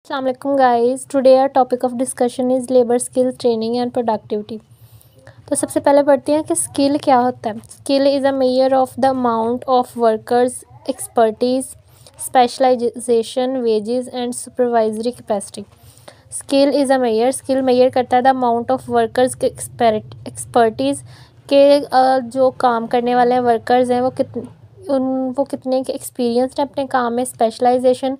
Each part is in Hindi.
Assalamualaikum guys, today our topic of discussion is labor skill training and productivity। तो सबसे पहले पढ़ते हैं कि स्किल क्या होता है। Skill is a measure of the amount of workers expertise specialisation wages and supervisory capacity. Skill measure करता है द अमाउंट ऑफ वर्कर्स के एक्सपर्टीज़ के जो काम करने वाले वर्कर्स हैं वो कितने के एक्सपीरियंस्ड हैं अपने काम में, स्पेशलाइजेशन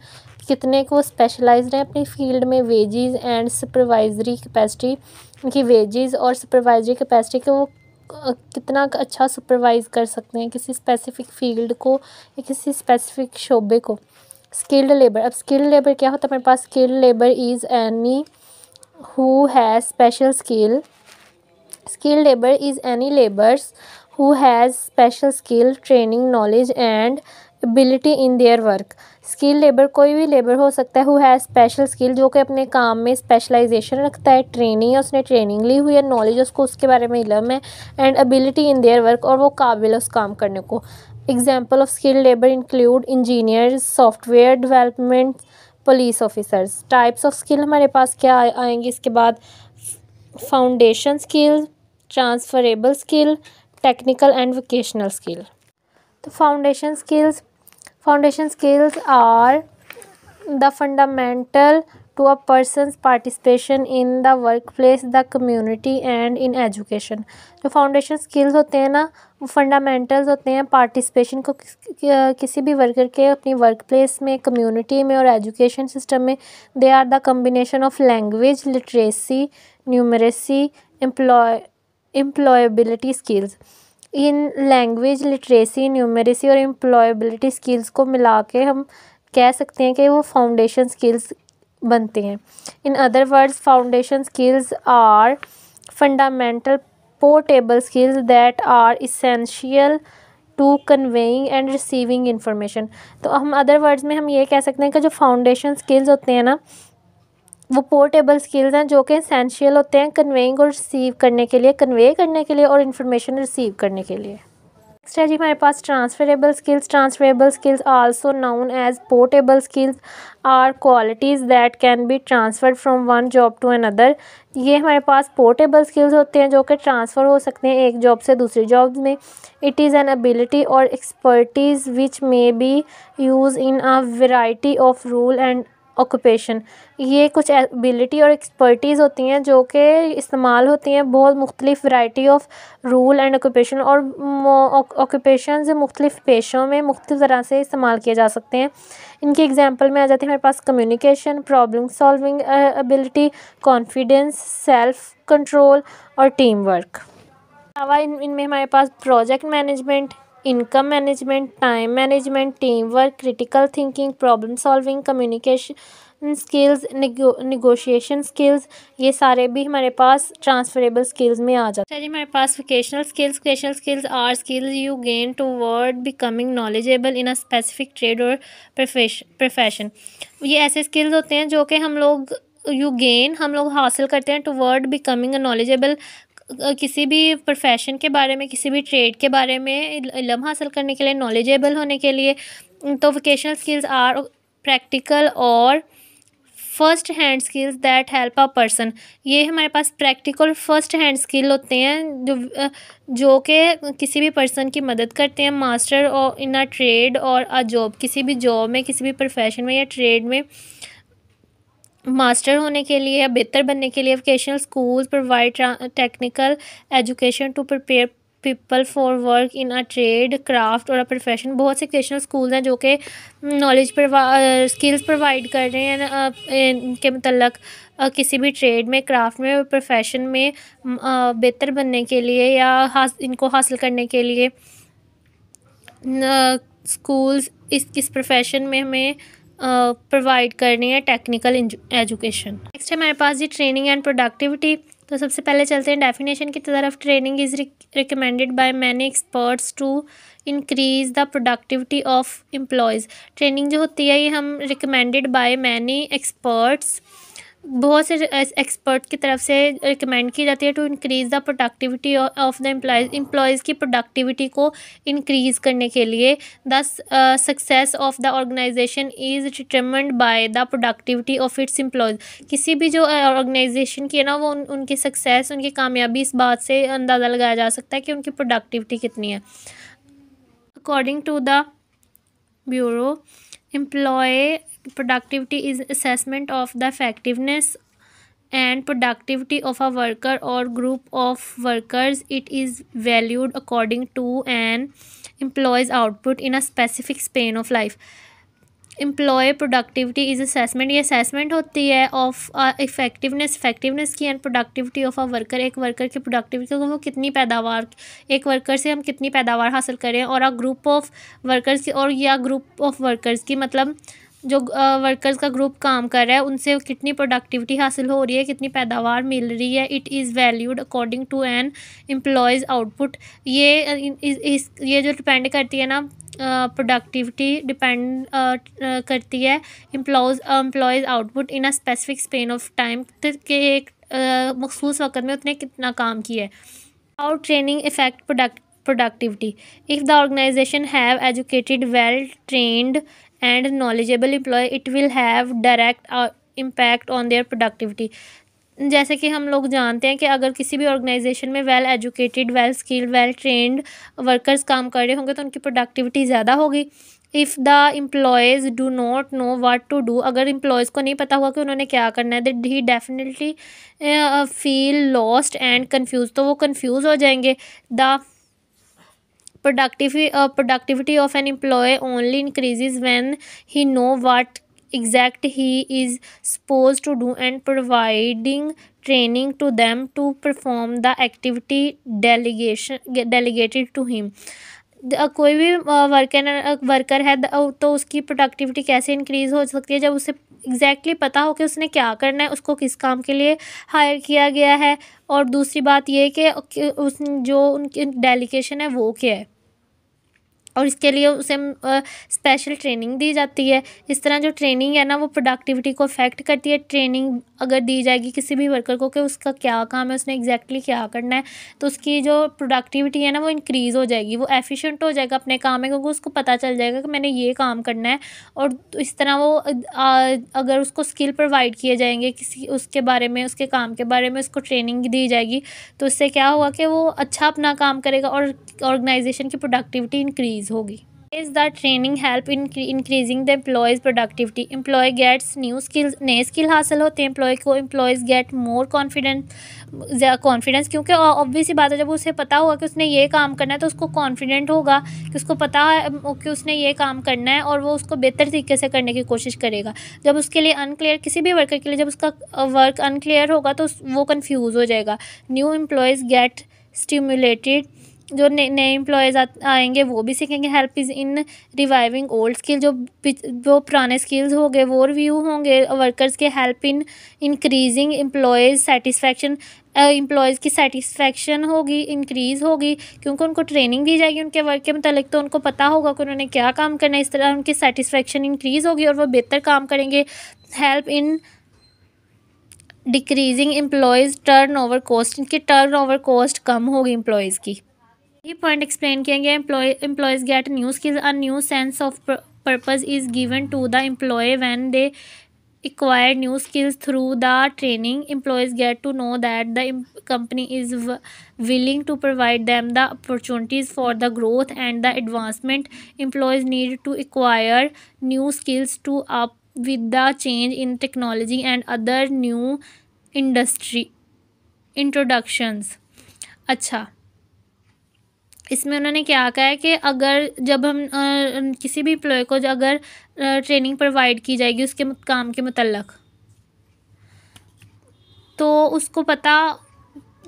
कितने को स्पेशलाइज्ड हैं अपनी फील्ड में, वेजेस एंड सुपरवाइजरी कैपेसिटी उनकी वेजेस और सुपरवाइजरी कैपेसिटी को वो कितना अच्छा सुपरवाइज कर सकते हैं किसी स्पेसिफिक फील्ड को या किसी स्पेसिफिक शोबे को। स्किल्ड लेबर, अब स्किल्ड लेबर क्या होता है हमारे पास। Skilled labour is any who has special skill. Skilled labour is any labours who has special skill, training, knowledge and ability in their work। Skill labour कोई भी लेबर हो सकता है who has special skill, जो कि अपने काम में स्पेशलाइजेशन रखता है, ट्रेनिंग है, उसने ट्रेनिंग ली हुई है, नॉलेज उसको उसके बारे में इल्म है, and ability in their work, और वो काबिल है उस काम करने को। Example of skill labour include engineers, software development, police officers. Types of skill हमारे पास क्या आएंगी इसके बाद। Foundation skill, transferable skill, technical and vocational skill. तो foundation skills are the fundamental to a person's participation in the work place, the community and in education. जो फाउंडेशन स्किल्स होते हैं ना, वो फंडामेंटल्स होते हैं पार्टिसिपेशन को किसी भी वर्कर के अपनी वर्क प्लेस में, कम्युनिटी में और एजुकेशन सिस्टम में। They are the combination of language literacy, numeracy, employability skills. इन लैंग्वेज लिटरेसी, न्यूमरेसी और एम्प्लॉयबिलिटी स्किल्स को मिला के हम कह सकते हैं कि वो फाउंडेशन स्किल्स बनते हैं। In other words, foundation skills are fundamental portable skills that are essential to conveying and receiving information. तो हम अदर वर्ड्स में हम ये कह सकते हैं कि जो फाउंडेशन स्किल्स होते हैं ना, वो पोर्टेबल स्किल्स हैं जो कि एसेंशियल होते हैं कन्वेइंग और रिसीव करने के लिए, कन्वे करने के लिए और इन्फॉर्मेशन रिसीव करने के लिए। नेक्स्ट है जी हमारे पास transferable skills. Transferable skills also known as portable skills are qualities that can be transferred from one job to another. ये हमारे पास पोर्टेबल स्किल्स होते हैं जो कि ट्रांसफ़र हो सकते हैं एक जॉब से दूसरी जॉब में। इट इज़ एन एबिलिटी और expertise which may be use in a variety of rule and occupation. ये कुछ एबिलिटी और एक्सपर्टीज़ होती हैं जो कि इस्तेमाल होती हैं बहुत मुख्तलिफ variety of rule and occupation, और ऑक्यूपेशन से मुख्तलिफ पेशों में मुख्तलिफ तरह से इस्तेमाल किए जा सकते हैं। इनके एग्जांपल में आ जाती है हमारे पास communication, problem solving ability, confidence, self control और टीम वर्क। अलावा इनमें हमारे पास project management, income management, time management, team work, critical thinking, problem solving, communication skills, negotiation skills, ये सारे भी हमारे पास ट्रांसफरेबल स्किल्स में आ जाते हैं। हमारे पास vocational skills. Vocational skills are skills you gain toward becoming knowledgeable in a specific trade और प्रोफेशन। ये ऐसे स्किल्स होते हैं जो कि हम लोग हासिल करते हैं टूवर्ड बिकमिंग नॉलेजेबल, किसी भी प्रोफेशन के बारे में, किसी भी ट्रेड के बारे में इल्म हासिल करने के लिए, नॉलेजेबल होने के लिए। तो वोकेशनल स्किल्स आर प्रैक्टिकल और first hand skills that help a person. ये हमारे पास प्रैक्टिकल फर्स्ट हैंड स्किल होते हैं जो कि किसी भी पर्सन की मदद करते हैं मास्टर और इन अ ट्रेड और अ जॉब, किसी भी जॉब में, किसी भी प्रोफेशन में या ट्रेड में मास्टर होने के लिए या बेहतर बनने के लिए। Vocational school provide technical education to prepare people for work in a trade, craft और अ प्रोफेशन। बहुत से वोकेशनल स्कूल हैं जो कि नॉलेज स्किल्स प्रोवाइड कर रहे हैं इनके मतलब किसी भी ट्रेड में, क्राफ्ट में, प्रोफेशन में बेहतर बनने के लिए या इनको हासिल करने के लिए। स्कूल्स इस प्रोफेशन में हमें प्रोवाइड करनी है टेक्निकल एजुकेशन। नेक्स्ट है हमारे पास जी ट्रेनिंग एंड प्रोडक्टिविटी। तो सबसे पहले चलते हैं डेफिनेशन की तरफ। Training is recommended by many experts to increase the productivity of employees. Training जो होती है ये हम रिकमेंडेड बाय मैनी एक्सपर्ट्स बहुत से एक्सपर्ट की तरफ से रिकमेंड की जाती है to increase the productivity of the employees की प्रोडक्टिविटी को इंक्रीज़ करने के लिए। The success of the organisation is determined by the productivity of its employees. किसी भी जो ऑर्गेनाइजेशन की है ना, वो उनकी सक्सेस, उनकी कामयाबी इस बात से अंदाज़ा लगाया जा सकता है कि उनकी प्रोडक्टिविटी कितनी है। According to the bureau, employee productivity is assessment of the effectiveness and productivity of a worker or group of workers. It is valued according to an employee's output in a specific span of life. Employee productivity is assessment, ये असेसमेंट होती है ऑफ इफेक्टिवनेस की and productivity of a worker. एक वर्कर की प्रोडक्टिविटी को, वो कितनी पैदावार, एक वर्कर से हम कितनी पैदावार हासिल करें, और अ ग्रुप ऑफ वर्कर्स की, और या ग्रुप ऑफ वर्कर्स की मतलब जो वर्कर्स का ग्रुप काम कर रहा है उनसे कितनी प्रोडक्टिविटी हासिल हो रही है, कितनी पैदावार मिल रही है। It is valued according to an employee's output. ये जो डिपेंड करती है ना, प्रोडक्टिविटी डिपेंड करती है employees output in a specific span of time, के एक मखसूस वक्त में उतने कितना काम किया है। How training effect productivity? If the organization have educated, well trained and knowledgeable employee, it will have direct impact on their productivity. जैसे कि हम लोग जानते हैं कि अगर किसी भी ऑर्गेनाइजेशन में well educated, well skilled, well trained workers काम कर रहे होंगे तो उनकी प्रोडक्टिविटी ज़्यादा होगी। If the employees do not know what to do, अगर एम्प्लॉयज़ को नहीं पता हुआ कि उन्होंने क्या करना है, that he definitely feel lost and confuse, तो वो कन्फ्यूज़ हो जाएंगे। The productivity of an employee only increases when he know what exact he is supposed to do and providing training to them to perform the activity delegated to him. कोई भी वर्कर है तो उसकी प्रोडक्टिविटी कैसे इंक्रीज़ हो सकती है, जब उसे एग्जैक्टली पता हो कि उसने क्या करना है, उसको किस काम के लिए हायर किया गया है, और दूसरी बात ये कि उस जो उनकी डेलीगेशन है वो क्या है, और इसके लिए उसे स्पेशल ट्रेनिंग दी जाती है। इस तरह जो ट्रेनिंग है ना, वो प्रोडक्टिविटी को अफेक्ट करती है। ट्रेनिंग अगर दी जाएगी किसी भी वर्कर को कि उसका क्या काम है, उसने एग्जैक्टली क्या करना है, तो उसकी जो प्रोडक्टिविटी है ना, वो इंक्रीज़ हो जाएगी, वो एफिशिएंट हो जाएगा अपने काम में, क्योंकि उसको पता चल जाएगा कि मैंने ये काम करना है। और इस तरह वो अगर उसको स्किल प्रोवाइड किए जाएंगे किसी उसके बारे में, उसके काम के बारे में उसको ट्रेनिंग दी जाएगी, तो इससे क्या होगा कि वो अच्छा अपना काम करेगा और ऑर्गेनाइजेशन की प्रोडक्टिविटी इंक्रीज़ होगी। Is the training help in increasing the employees productivity? Employee gets new skills, नए स्किल हासिल होते हैं एम्प्लॉय को। एम्प्लॉयज़ गेट मोर कॉन्फिडेंस, क्योंकि ऑब्वियस ही बात है, जब उसे पता होगा कि उसने ये काम करना है तो उसको कॉन्फिडेंट होगा कि उसको पता है कि उसने ये काम करना है, और वो उसको बेहतर तरीके से करने की कोशिश करेगा। जब उसके लिए अनक्लियर, किसी भी वर्कर के लिए जब उसका वर्क अनक्लियर होगा तो वो कन्फ्यूज़ हो जाएगा। न्यू एम्प्लॉयज़ गेट स्टिमुलेटेड, जो नए एम्प्लॉयज़ आएंगे वो भी सीखेंगे। Help is in reviving old skill, जो पुराने स्किल्स हो गए वो रिव्यू होंगे वर्कर्स के। Help in increasing employees satisfaction, employees की सेटिस्फैक्शन होगी, इंक्रीज़ होगी, क्योंकि उनको ट्रेनिंग दी जाएगी उनके वर्क के मतलब, तो उनको पता होगा कि उन्होंने क्या काम करना है। इस तरह उनकी सेटिस्फैक्शन इंक्रीज़ होगी और वो बेहतर काम करेंगे। Help in decreasing employees turnover cost, इनकी टर्न ओवर कॉस्ट कम होगी एम्प्लॉयज़ की। ये पॉइंट एक्सप्लेन किया गया। Employees get new skills, a new sense of purpose is given to the employee when they acquire new skills through the training. Employees get to know that the company is willing to provide them the opportunities for the growth and the advancement. Employees need to acquire new skills to up with the change in technology and other new industry introductions. अच्छा, इसमें उन्होंने क्या कहा है कि अगर जब हम किसी भी एम्प्लॉय को अगर ट्रेनिंग प्रोवाइड की जाएगी उसके काम के मतलब, तो उसको पता,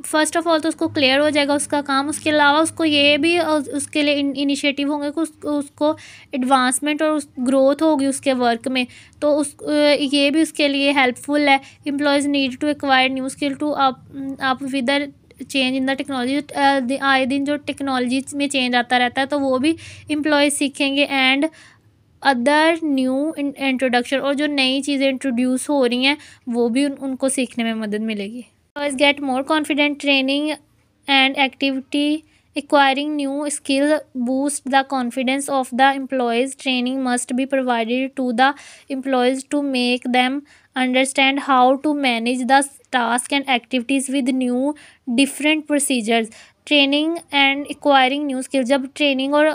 फ़र्स्ट ऑफ ऑल तो उसको क्लियर हो जाएगा उसका काम। उसके अलावा उसको ये भी उसके लिए इनिशिएटिव होंगे कि उसको एडवांसमेंट और ग्रोथ होगी उसके वर्क में, तो ये भी उसके लिए हेल्पफुल है। Employees need to acquire new skill to up with change in the technology. आए दिन जो टेक्नोलॉजी में चेंज आता रहता है तो वो भी एम्प्लॉयज़ सीखेंगे। एंड अदर न्यू इंट्रोडक्शन, और जो नई चीज़ें इंट्रोड्यूस हो रही हैं वो भी उनको सीखने में मदद मिलेगी. Employees get more confident. Training and activity acquiring new skill boost the confidence of the employees. Training must be provided to the employees to make them understand how to manage the task and activities with new different procedures. Training and acquiring new skills, जब ट्रेनिंग और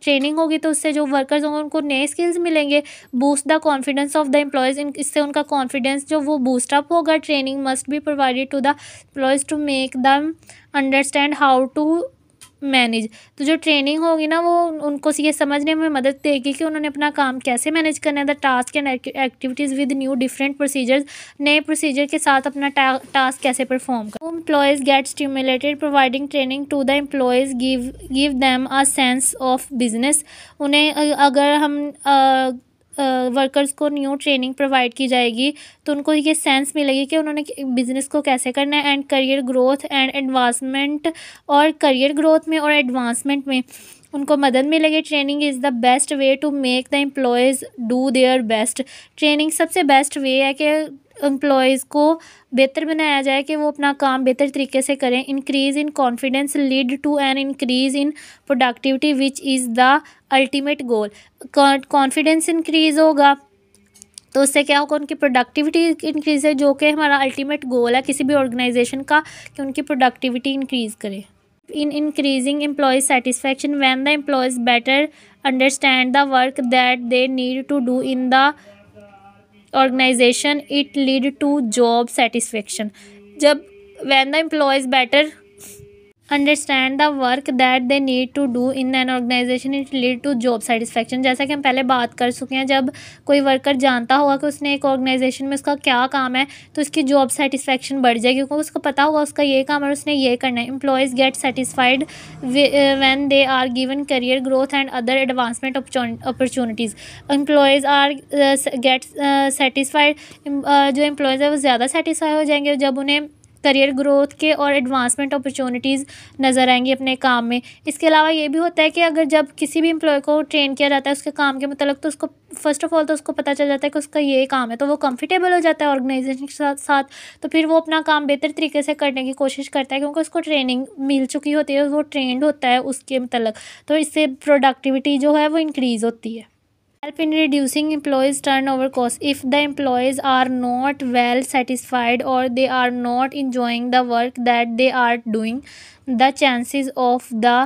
ट्रेनिंग होगी तो उससे जो वर्कर्स होंगे उनको नए स्किल्स मिलेंगे. Boost the confidence of the employees, इससे उनका कॉन्फिडेंस जो वो बूस्टअप होगा. Training must be provided to the employees to make them understand how to manage. तो जो ट्रेनिंग होगी ना वो उनको ये समझने में मदद देगी कि उन्होंने अपना काम कैसे मैनेज करना है. The task and activities with new different procedures, नए प्रोसीजर के साथ अपना टास्क कैसे परफॉर्म कर. Employees get stimulated. Providing training to the employees give them a sense of business. उन्हें अगर हम वर्कर्स को न्यू ट्रेनिंग प्रोवाइड की जाएगी तो उनको ये सेंस मिलेगी कि उन्होंने बिज़नेस को कैसे करना है. And career growth and advancement, और करियर ग्रोथ में और एडवांसमेंट में उनको मदद मिलेगी. Training is the best way to make the employees do their best. Training सबसे बेस्ट वे है कि एम्प्लॉयज़ को बेहतर बनाया जाए कि वो अपना काम बेहतर तरीके से करें. Increase in confidence lead to an increase in productivity which is the ultimate goal. Confidence increase होगा तो उससे क्या होगा, उनकी प्रोडक्टिविटी इंक्रीज़ है, जो कि हमारा अल्टीमेट गोल है किसी भी ऑर्गेनाइजेशन का, कि उनकी प्रोडक्टिविटी इंक्रीज़ करे. In increasing employee satisfaction, when the employees better understand the work that they need to do in the organization, it lead to job satisfaction. जब when the employees better understand the work that they need to do in an organisation, it lead to job satisfaction. जैसा कि हम पहले बात कर चुके हैं, जब कोई वर्कर जानता होगा कि उसने एक ऑर्गेनाइजेशन में उसका क्या काम है तो उसकी जॉब सेटिस्फेक्शन बढ़ जाएगी, क्योंकि उसको पता होगा उसका ये काम है और उसने ये करना है. Employees get satisfied when they are given career growth and other advancement opportunities. Employees are get satisfied, जो एम्प्लॉयज़ है वो ज़्यादा सेटिस्फाई हो जाएंगे जब उन्हें करियर ग्रोथ के और एडवांसमेंट अपॉर्चुनिटीज़ नज़र आएंगी अपने काम में. इसके अलावा ये भी होता है कि अगर जब किसी भी एम्प्लॉय को ट्रेन किया जाता है उसके काम के मतलब, तो उसको फर्स्ट ऑफ ऑल तो उसको पता चल जाता है कि उसका ये काम है, तो वो कंफर्टेबल हो जाता है ऑर्गेनाइजेशन के साथ. तो फिर वो अपना काम बेहतर तरीके से करने की कोशिश करता है, क्योंकि उसको ट्रेनिंग मिल चुकी होती है, वो ट्रेंड होता है उसके मतलब. तो इससे प्रोडक्टिविटी जो है वो इंक्रीज़ होती है. Help in reducing employees turnover costs. If the employees are not well satisfied or they are not enjoying the work that they are doing, the chances of the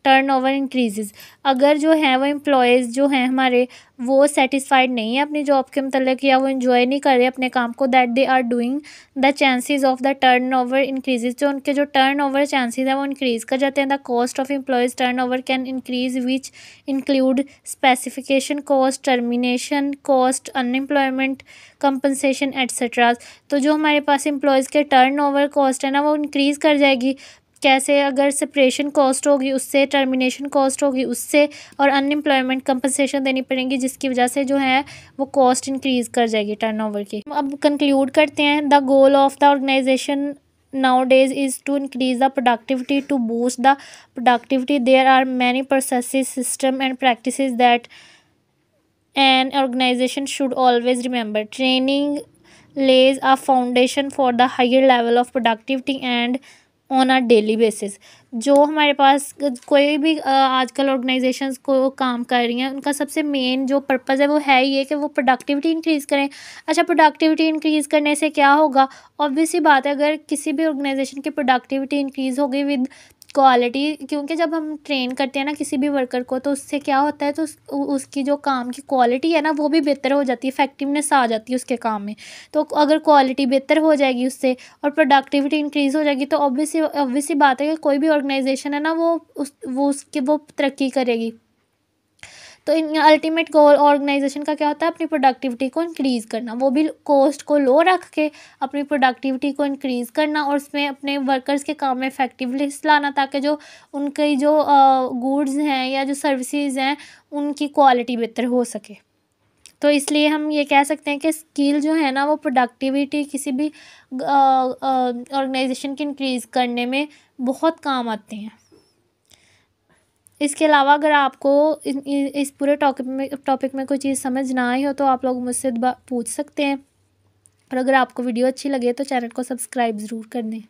turnover increases. अगर जो है वो एम्प्लॉयज़ जो हैं हमारे वो सेटिस्फाइड नहीं है अपनी जॉब के मतलब, या वो इन्जॉय नहीं कर रहे अपने काम को, that they are doing, the chances of the turnover increases. जो उनके जो टर्नओवर चांसेस हैं वो इंक्रीज़ कर जाते हैं. The cost of employees turnover can increase which include specification cost, termination cost, unemployment compensation etcetera. तो जो हमारे पास एम्प्लॉयज़ के टर्नओवर कॉस्ट है ना वो इंक्रीज़ कर जाएगी. कैसे? अगर सेपरेशन कॉस्ट होगी उससे, टर्मिनेशन कॉस्ट होगी उससे, और अनएम्प्लॉयमेंट कंपनसेशन देनी पड़ेगी, जिसकी वजह से जो है वो कॉस्ट इंक्रीज़ कर जाएगी टर्नओवर की. अब कंक्लूड करते हैं. The goal of the organisation nowadays is to increase the productivity. To boost the productivity, there are many processes, system and practices that an organization should always remember. Training lays a foundation for the higher level of productivity and on a daily basis. जो हमारे पास कोई भी आजकल ऑर्गेनाइजेशंस को काम कर रही हैं उनका सबसे मेन जो पर्पज़ है वो है ये कि वो प्रोडक्टिविटी इंक्रीज़ करें. अच्छा, प्रोडक्टिविटी इंक्रीज़ करने से क्या होगा? ऑब्वियस सी बात है, अगर किसी भी ऑर्गेनाइजेशन की प्रोडक्टिविटी इंक्रीज़ होगी विद क्वालिटी, क्योंकि जब हम ट्रेन करते हैं ना किसी भी वर्कर को तो उससे क्या होता है, तो उसकी जो काम की क्वालिटी है ना वो भी बेहतर हो जाती है, इफेक्टिवनेस आ जाती है उसके काम में. तो अगर क्वालिटी बेहतर हो जाएगी उससे और प्रोडक्टिविटी इंक्रीज़ हो जाएगी तो ऑब्वियस सी बात है कि कोई भी ऑर्गेनाइजेशन है ना वो तरक्की करेगी. तो इन अल्टीमेट गोल ऑर्गेनाइजेशन का क्या होता है? अपनी प्रोडक्टिविटी को इंक्रीज़ करना, वो भी कॉस्ट को लो रख के अपनी प्रोडक्टिविटी को इंक्रीज़ करना, और उसमें अपने वर्कर्स के काम में इफेक्टिवनेस लाना, ताकि जो उनकी जो गुड्स हैं या जो सर्विसेज हैं उनकी क्वालिटी बेहतर हो सके. तो इसलिए हम ये कह सकते हैं कि स्किल जो है ना वो प्रोडक्टिविटी किसी भी ऑर्गेनाइजेशन की इंक्रीज़ करने में बहुत काम आते हैं. इसके अलावा अगर आपको इस पूरे टॉपिक में कोई चीज़ समझ ना आई हो तो आप लोग मुझसे पूछ सकते हैं। और अगर आपको वीडियो अच्छी लगे तो चैनल को सब्सक्राइब ज़रूर कर दें।